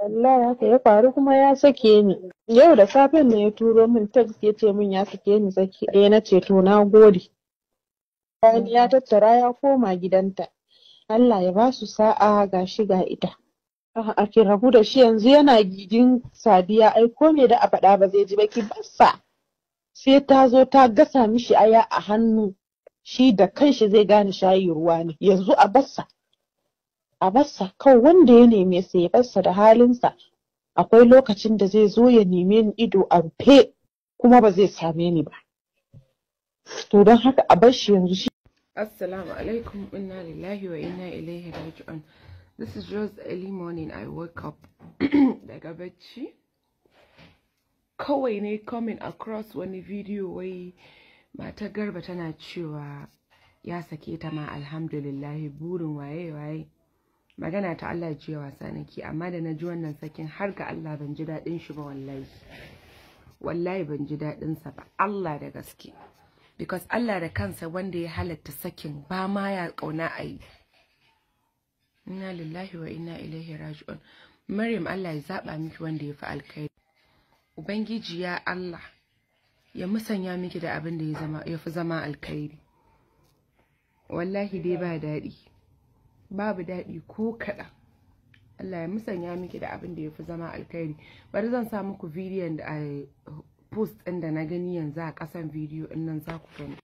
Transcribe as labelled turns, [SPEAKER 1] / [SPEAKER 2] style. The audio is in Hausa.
[SPEAKER 1] wallahi haka ya faru kuma ya sake ni. Yau da safen ne ya turo min text ya ce min ya sake ni saki ɗaya, na ce to na gode. Bayan ya tattara ya koma gidanta. Allah ya ba su sa'a ga shi ga ita. A ki rabu da shi yanzu yana gigin Sadiya, ai ko me da a faɗa ba zai ji ba, ki bassa. Sai ta zo ta gasa mishi aya a hannu, shi da kanshi zai gane shayi ruwa ne. Yanzu a bassa. A bassa kawai, wanda ya neme sa ya bassa da halinsa. Akwai lokacin da zai zo ya neme ni ido a rufe kuma ba zai same ni ba. To don haka a bar shi yanzu shi.
[SPEAKER 2] Assalamu alaikum, inna lillahi wa inna ilaihi raji'un. This is just early morning. I woke up daga bacci. Kawai ne coming across wani video wai mata Garba tana cewa ya sake ta ma alhamdulillah, burin waye. Magana ta Allah ce wasa nake, amma da na ji wannan sakin har ga Allah ban ji daɗin shi ba wallahi. Wallahi ban ji daɗin sa ba, Allah da gaske. Because Allah da kansa wanda ya halatta sakin ba ma ya kauna a yi. Inna lillahi wa inna ilaihi raji'un. Maryam, Allah ya zaba miki wanda ya fi alkhairi. Ubangiji ya Allah ya musanya miki da abin da ya fi zama alkhairi. Wallahi dai ba daɗi. Babu daɗi ko kaɗan. Allah ya musanya miki da abin da ya fi zama alkhairi. Bari zan sa muku bidiyon da post ɗin da na gani yanzu a ƙasan bidiyo ɗin nan za ku gani.